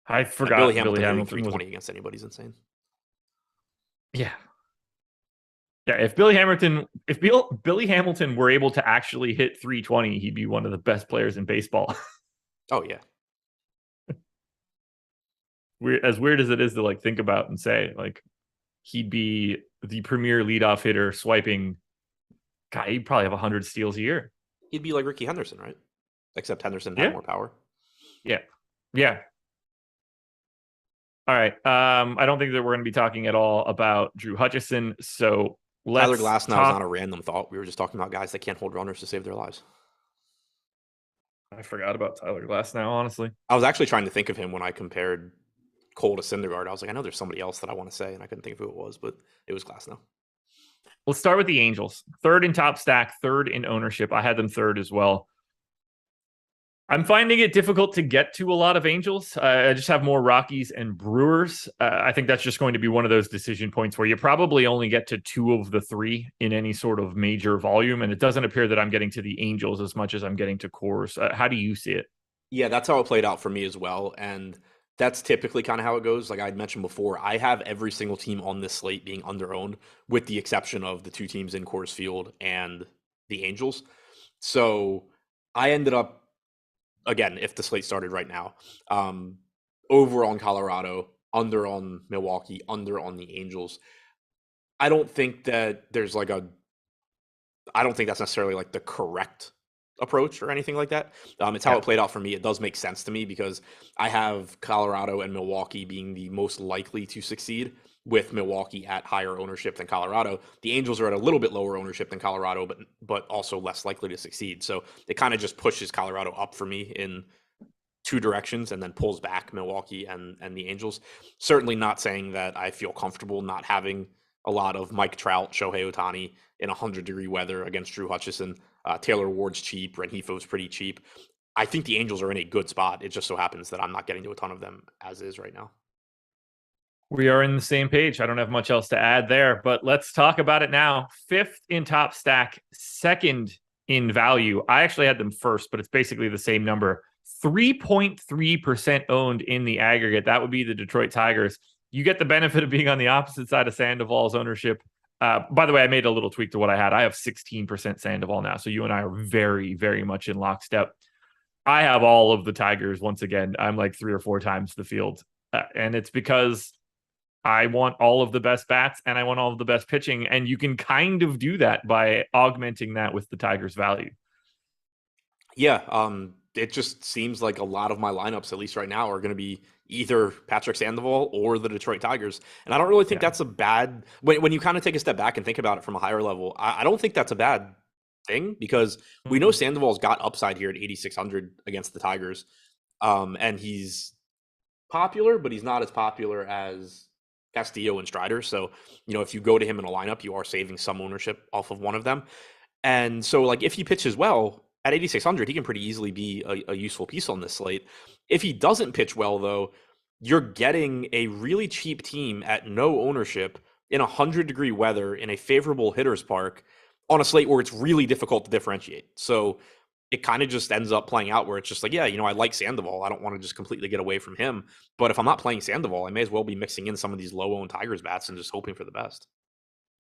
I forgot Billy Hamilton was 320 against anybody's insane. Yeah. If Billy Hamilton were able to actually hit 320, he'd be one of the best players in baseball. Oh yeah. As weird as it is to like think about and say, like he'd be the premier leadoff hitter swiping. God, he'd probably have 100 steals a year. He'd be like Ricky Henderson, right? Except Henderson had more power. Yeah. All right. I don't think that we're going to be talking at all about Drew Hutchison. So Tyler Glasnow is not a random thought. We were just talking about guys that can't hold runners to save their lives. I forgot about Tyler Glasnow, honestly. I was actually trying to think of him when I compared Cole to Syndergaard. I was like, I know there's somebody else that I want to say, and I couldn't think of who it was, but it was Glasnow. Let's start with the Angels. Third in top stack, third in ownership. I had them third as well. I'm finding it difficult to get to a lot of Angels. I just have more Rockies and Brewers. I think that's just going to be one of those decision points where you probably only get to 2 of the 3 in any sort of major volume. And it doesn't appear that I'm getting to the Angels as much as I'm getting to Coors. How do you see it? Yeah, that's how it played out for me as well. And that's typically kind of how it goes. Like I'd mentioned before, I have every single team on this slate being under-owned, with the exception of the 2 teams in Coors Field and the Angels. So I ended up, again, if the slate started right now, over on Colorado, under on Milwaukee, under on the Angels. I don't think that there's I don't think that's necessarily like the correct approach or anything like that. It's how it played out for me. It does make sense to me because I have Colorado and Milwaukee being the most likely to succeed, with Milwaukee at higher ownership than Colorado. The Angels are at a little bit lower ownership than Colorado, but also less likely to succeed. So it kind of just pushes Colorado up for me in 2 directions and then pulls back Milwaukee and the Angels. Certainly not saying that I feel comfortable not having a lot of Mike Trout, Shohei Ohtani in 100-degree weather against Drew Hutchison. Taylor Ward's cheap. Rengifo's pretty cheap. I think the Angels are in a good spot. It just so happens that I'm not getting to a ton of them as is right now. We are in the same page. I don't have much else to add there, but let's talk about it now. 5th in top stack, 2nd in value. I actually had them first, but it's basically the same number. 3.3% owned in the aggregate. That would be the Detroit Tigers. You get the benefit of being on the opposite side of Sandoval's ownership. By the way, I made a little tweak to what I had. I have 16% Sandoval now, so you and I are very, very much in lockstep. I have all of the Tigers once again. I'm like 3 or 4 times the field, and it's because I want all of the best bats and I want all of the best pitching. And you can kind of do that by augmenting that with the Tigers' value. Yeah. It just seems like a lot of my lineups, at least right now, are going to be either Patrick Sandoval or the Detroit Tigers. And I don't really think that's a bad, when you kind of take a step back and think about it from a higher level, I don't think that's a bad thing, because we know Sandoval's got upside here at 8,600 against the Tigers. And he's popular, but he's not as popular as Castillo and Strider. So, if you go to him in a lineup, you are saving some ownership off of one of them. And so, like, if he pitches well at 8,600, he can pretty easily be a useful piece on this slate. If he doesn't pitch well, though, you're getting a really cheap team at no ownership in 100-degree weather in a favorable hitter's park on a slate where it's really difficult to differentiate. So it kind of just ends up playing out where it's just like, yeah, I like Sandoval. I don't want to just completely get away from him. But if I'm not playing Sandoval, I may as well be mixing in some of these low-owned Tigers bats and just hoping for the best.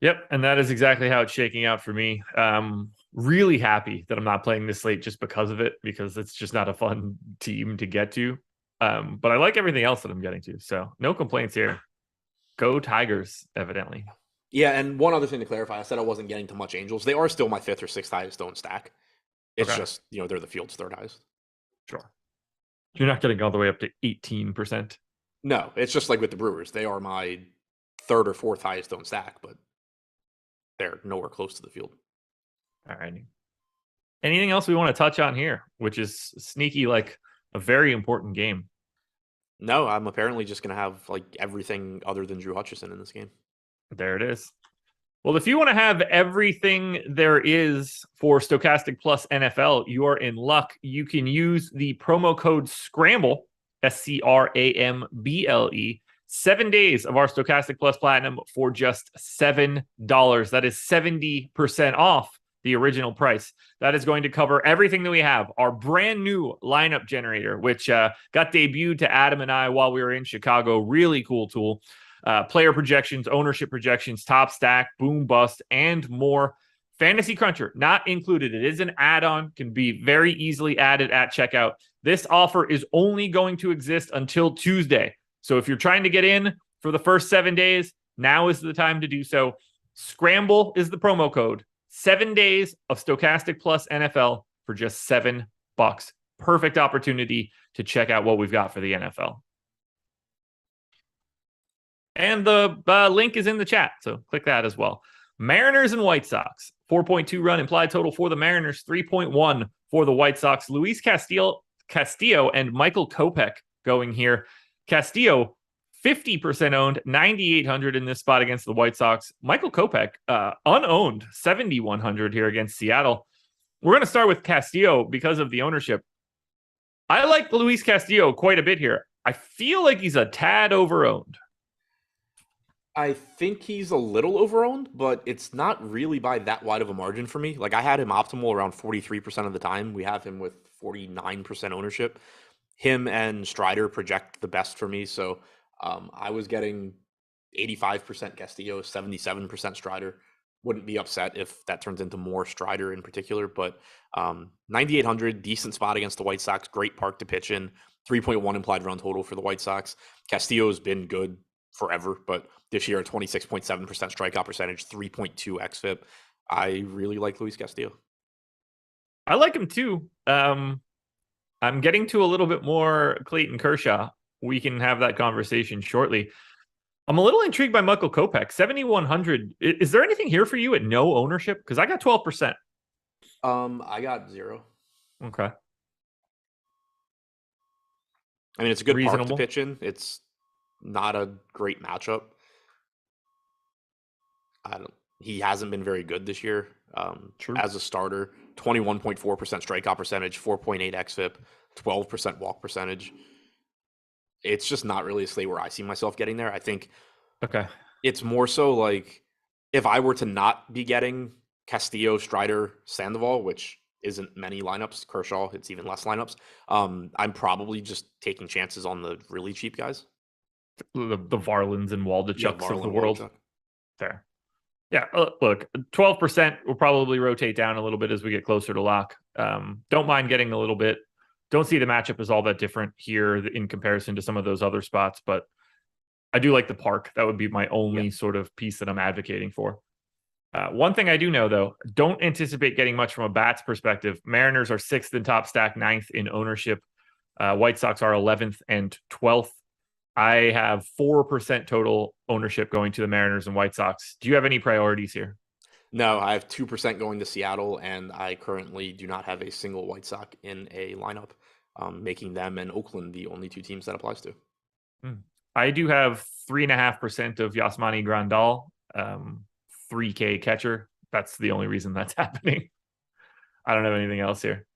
Yep, and that is exactly how it's shaking out for me. Really happy that I'm not playing this slate just because of it, because it's just not a fun team to get to. But I like everything else that I'm getting to, so no complaints here. Go Tigers, evidently. Yeah, and one other thing to clarify, I said I wasn't getting to much Angels. They are still my 5th or 6th highest owned stack. It's just, they're the field's 3rd highest. Sure. You're not getting all the way up to 18%. No, it's just like with the Brewers. They are my 3rd or 4th highest owned stack, but they're nowhere close to the field. All righty. Anything else we want to touch on here, which is sneaky, like a very important game? No, I'm apparently just going to have like everything other than Drew Hutchison in this game. There it is. Well, if you want to have everything there is for Stokastic Plus NFL, you are in luck. You can use the promo code SCRAMBLE, SCRAMBLE, 7 days of our Stokastic Plus Platinum for just $7. That is 70% off the original price. That is going to cover everything that we have. Our brand new lineup generator, which got debuted to Adam and I while we were in Chicago. Really cool tool. Player projections, ownership projections, top stack, boom bust, and more. Fantasy Cruncher, not included. It is an add-on, can be very easily added at checkout. This offer is only going to exist until Tuesday. So if you're trying to get in for the first 7 days, now is the time to do so. Scramble is the promo code. 7 days of Stokastic Plus NFL for just $7. Perfect opportunity to check out what we've got for the NFL. And the link is in the chat, so click that as well. Mariners and White Sox. 4.2 run implied total for the Mariners, 3.1 for the White Sox. Luis Castillo and Michael Kopech going here. Castillo, 50% owned, 9,800 in this spot against the White Sox. Michael Kopech, unowned, 7,100 here against Seattle. We're going to start with Castillo because of the ownership. I like Luis Castillo quite a bit here. I feel like he's a tad overowned. I think he's a little overowned, but it's not really by that wide of a margin for me. Like I had him optimal around 43% of the time. We have him with 49% ownership. Him and Strider project the best for me. So I was getting 85% Castillo, 77% Strider. Wouldn't be upset if that turns into more Strider in particular, but 9,800, decent spot against the White Sox. Great park to pitch in. 3.1 implied run total for the White Sox. Castillo's been good forever, but this year, 26.7% strikeout percentage, 3.2 xFIP. I really like Luis Castillo. I like him too. I'm getting to a little bit more Clayton Kershaw. We can have that conversation shortly. I'm a little intrigued by Michael Kopech, 7,100. Is there anything here for you at no ownership? Because I got 12%. I got 0. Okay. I mean, it's a good Reasonable. park to pitch in. It's not a great matchup. He hasn't been very good this year. True. As a starter, 21.4% strikeout percentage, 4.8 xFIP, 12% walk percentage. It's just not really a slate where I see myself getting there. I think it's more so like if I were to not be getting Castillo, Strider, Sandoval, which isn't many lineups, Kershaw, it's even less lineups. I'm probably just taking chances on the really cheap guys. The Varlins and Waldichucks of the world. Waldichuk. Fair. Yeah, look, 12% will probably rotate down a little bit as we get closer to lock. Don't mind getting a little bit. Don't see the matchup as all that different here in comparison to some of those other spots, but I do like the park. That would be my only sort of piece that I'm advocating for. One thing I do know, though, don't anticipate getting much from a bats perspective. Mariners are 6th in top stack, 9th in ownership. White Sox are 11th and 12th. I have 4% total ownership going to the Mariners and White Sox. Do you have any priorities here? No, I have 2% going to Seattle, and I currently do not have a single White Sox in a lineup, making them and Oakland the only 2 teams that applies to. I do have 3.5% of Yasmani Grandal, 3K catcher. That's the only reason that's happening. I don't have anything else here.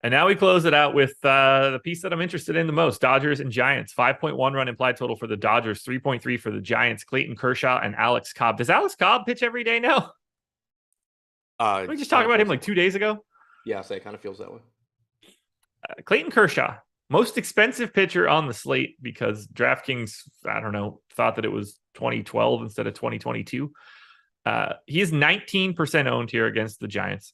And now we close it out with the piece that I'm interested in the most, Dodgers and Giants. 5.1 run implied total for the Dodgers, 3.3 for the Giants, Clayton Kershaw and Alex Cobb. Does Alex Cobb pitch every day now? We just talked about him like 2 days ago. Yeah, so it kind of feels that way. Clayton Kershaw, most expensive pitcher on the slate because DraftKings, I don't know, thought that it was 2012 instead of 2022. He is 19% owned here against the Giants.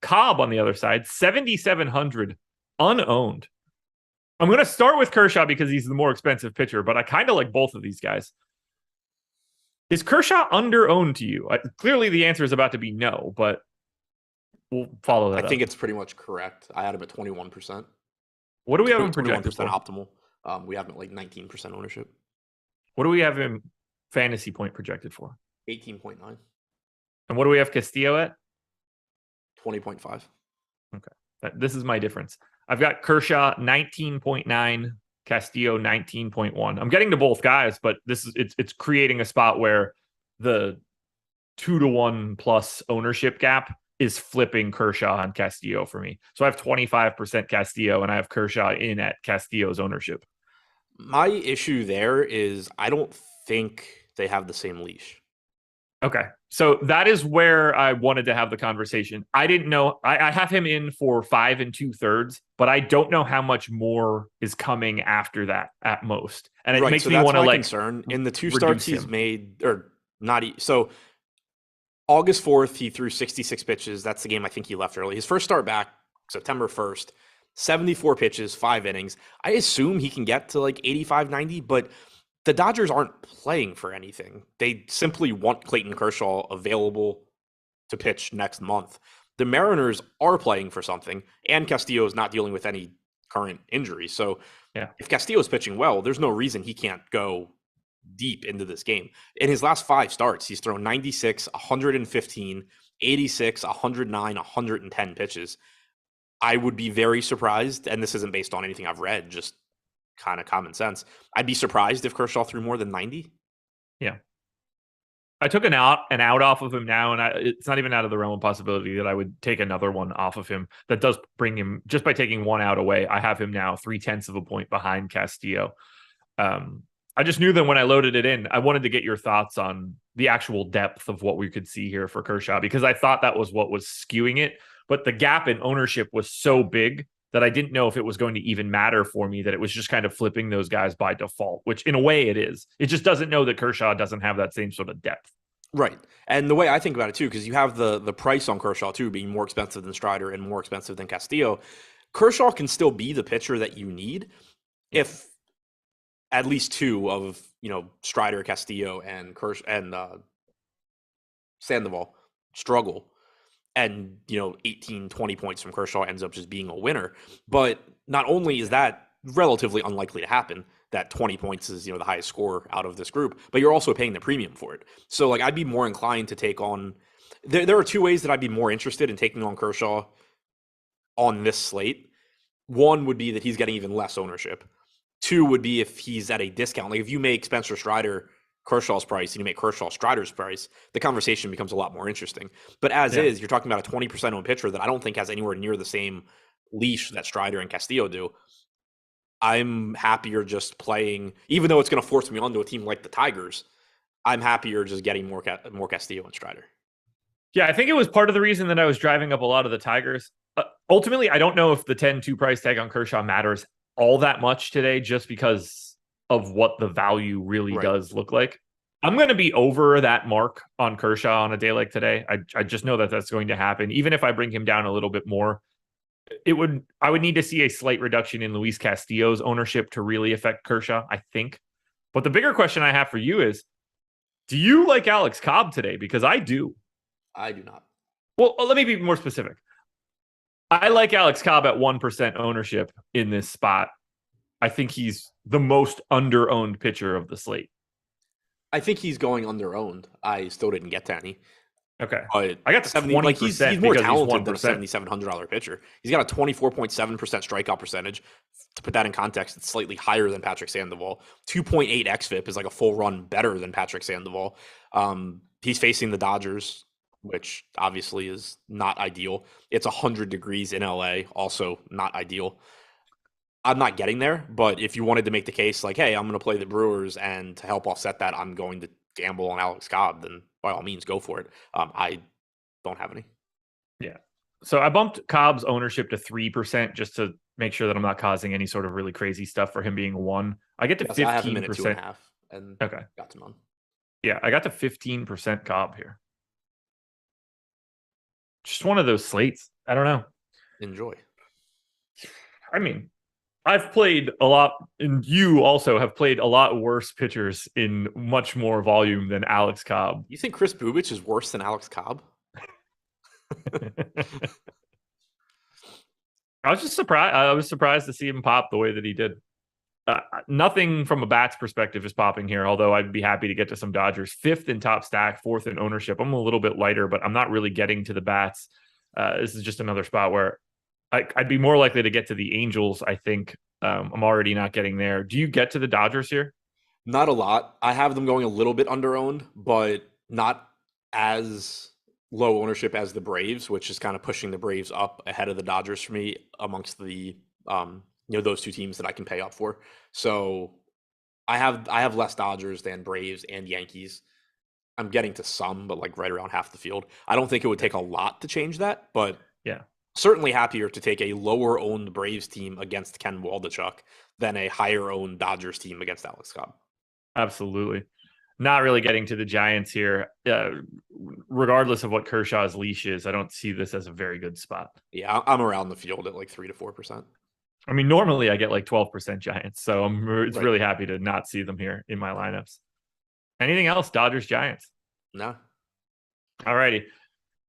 Cobb, on the other side, 7,700 unowned. I'm going to start with Kershaw because he's the more expensive pitcher, but I kind of like both of these guys. Is Kershaw under-owned to you? Clearly, the answer is about to be no, but we'll follow that I think it's pretty much correct. I had him at 21%. What do we have him projected 21% for? optimal. We have him at like 19% ownership. What do we have him fantasy point projected for? 18.9. And what do we have Castillo at? 20.5. Okay. This is my difference. I've got Kershaw 19.9, Castillo 19.1. I'm getting to both guys, but it's creating a spot where the 2-to-1 plus ownership gap is flipping Kershaw and Castillo for me. So I have 25% Castillo and I have Kershaw in at Castillo's ownership. My issue there is I don't think they have the same leash. Okay. So that is where I wanted to have the conversation. I didn't know. I have him in for 5 2/3, but I don't know how much more is coming after that at most. And it makes me want to like concern. In the 2 starts he's made, or not. So August 4th, he threw 66 pitches. That's the game I think he left early. His first start back, September 1st, 74 pitches, 5 innings. I assume he can get to like 85, 90, but the Dodgers aren't playing for anything. They simply want Clayton Kershaw available to pitch next month. The Mariners are playing for something, and Castillo is not dealing with any current injury. So if Castillo is pitching well, there's no reason he can't go deep into this game. In his last 5 starts, he's thrown 96, 115, 86, 109, 110 pitches. I would be very surprised, and this isn't based on anything I've read, just kind of common sense. I'd be surprised if Kershaw threw more than 90. Yeah. I took an out off of him now, and it's not even out of the realm of possibility that I would take another one off of him. That does bring him, just by taking one out away, I have him now 0.3 of a point behind Castillo. I just knew that when I loaded it in, I wanted to get your thoughts on the actual depth of what we could see here for Kershaw, because I thought that was what was skewing it. But the gap in ownership was so big that I didn't know if it was going to even matter for me, that it was just kind of flipping those guys by default, which in a way it is. It just doesn't know that Kershaw doesn't have that same sort of depth. Right. And the way I think about it too, because you have the price on Kershaw too being more expensive than Strider and more expensive than Castillo. Kershaw can still be the pitcher that you need if at least two of, Strider, Castillo, and Sandoval struggle. And, 18, 20 points from Kershaw ends up just being a winner. But not only is that relatively unlikely to happen, that 20 points is, the highest score out of this group, but you're also paying the premium for it. So, like, I'd be more inclined to take on – there are two ways that I'd be more interested in taking on Kershaw on this slate. One would be that he's getting even less ownership. Two would be if he's at a discount. Like, if you make Spencer Strider Kershaw's price and you make Kershaw Strider's price, the conversation becomes a lot more interesting. But as is, you're talking about a 20% owned pitcher that I don't think has anywhere near the same leash that Strider and Castillo do. I'm happier just playing, even though it's going to force me onto a team like the Tigers, I'm happier just getting more Castillo and Strider. Yeah, I think it was part of the reason that I was driving up a lot of the Tigers. Ultimately, I don't know if the 10-2 price tag on Kershaw matters all that much today, just because of what the value really does look like. I'm going to be over that mark on Kershaw on a day like today. I just know that that's going to happen. Even if I bring him down a little bit more, I would need to see a slight reduction in Luis Castillo's ownership to really affect Kershaw, I think. But the bigger question I have for you is, do you like Alex Cobb today? Because I do. I do not. Well, let me be more specific. I like Alex Cobb at 1% ownership in this spot. I think he's the most under-owned pitcher of the slate. I think he's going under-owned. I still didn't get to any. Okay. But I got to 70. Like he's more talented than a $7,700 pitcher. He's got a 24.7% strikeout percentage. To put that in context, it's slightly higher than Patrick Sandoval. 2.8 xFIP is like a full run better than Patrick Sandoval. He's facing the Dodgers, which obviously is not ideal. It's 100 degrees in LA, also not ideal. I'm not getting there, but if you wanted to make the case like, hey, I'm going to play the Brewers, and to help offset that, I'm going to gamble on Alex Cobb, then by all means, go for it. I don't have any. Yeah. So I bumped Cobb's ownership to 3% just to make sure that I'm not causing any sort of really crazy stuff for him being 1. I get to 15%. I have him in at 2.5 and okay. Got to none. Yeah, I got to 15% Cobb here. Just one of those slates. I don't know. Enjoy. I mean, I've played a lot, and you also have played a lot worse pitchers in much more volume than Alex Cobb. You think Chris Bubich is worse than Alex Cobb? I was just surprised. I was surprised to see him pop the way that he did. Nothing from a bats perspective is popping here, although I'd be happy to get to some Dodgers. 5th in top stack, 4th in ownership. I'm a little bit lighter, but I'm not really getting to the bats. This is just another spot where I'd be more likely to get to the Angels, I think. I'm already not getting there. Do you get to the Dodgers here? Not a lot. I have them going a little bit under-owned, but not as low ownership as the Braves, which is kind of pushing the Braves up ahead of the Dodgers for me amongst the those two teams that I can pay up for. So I have less Dodgers than Braves and Yankees. I'm getting to some, but like right around half the field. I don't think it would take a lot to change that, but yeah. Certainly happier to take a lower-owned Braves team against Ken Waldichuk than a higher-owned Dodgers team against Alex Cobb. Absolutely. Not really getting to the Giants here. Regardless of what Kershaw's leash is, I don't see this as a very good spot. Yeah, I'm around the field at like 3 to 4%. I mean, normally I get like 12% Giants, so I'm really happy to not see them here in my lineups. Anything else? Dodgers, Giants? No. All righty.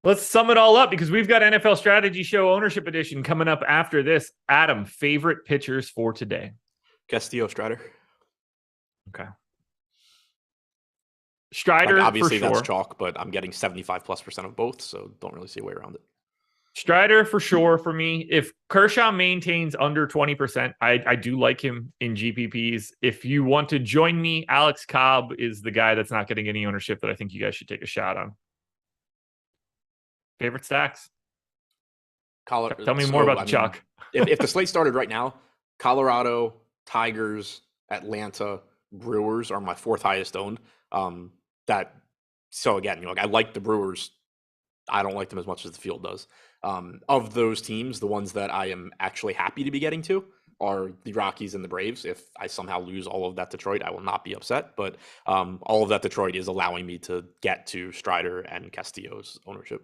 Let's sum it all up, because we've got NFL Strategy Show Ownership Edition coming up after this. Adam, favorite pitchers for today? Castillo, Strider. Okay. Strider, obviously for sure. That's chalk, but I'm getting 75+% of both, so don't really see a way around it. Strider for sure for me. If Kershaw maintains under 20%, I do like him in GPPs. If you want to join me, Alex Cobb is the guy that's not getting any ownership that I think you guys should take a shot on. Favorite stacks? Colorado. Tell me more about the chalk. if the slate started right now, Colorado, Tigers, Atlanta, Brewers are my fourth highest owned. So again, I like the Brewers. I don't like them as much as the field does. Of those teams, the ones that I am actually happy to be getting to are the Rockies and the Braves. If I somehow lose all of that Detroit, I will not be upset. But all of that Detroit is allowing me to get to Strider and Castillo's ownership.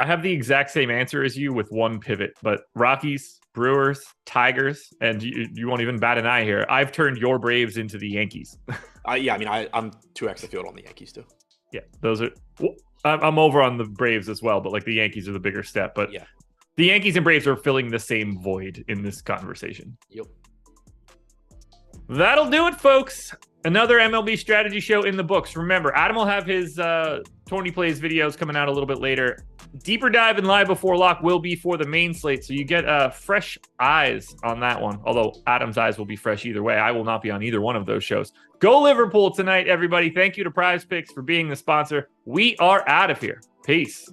I have the exact same answer as you with one pivot, but Rockies, Brewers, Tigers, and you won't even bat an eye here. I've turned your Braves into the Yankees. I'm 2x the field on the Yankees too. Yeah, those are. I'm over on the Braves as well, but like the Yankees are the bigger step. But yeah, the Yankees and Braves are filling the same void in this conversation. Yep. That'll do it, folks. Another MLB strategy show in the books. Remember, Adam will have his 20 plays videos coming out a little bit later. Deeper dive and live before lock will be for the main slate, so you get fresh eyes on that one. Although Adam's eyes will be fresh either way. I will not be on either one of those shows. Go Liverpool tonight, everybody. Thank you to PrizePicks for being the sponsor. We are out of here. Peace.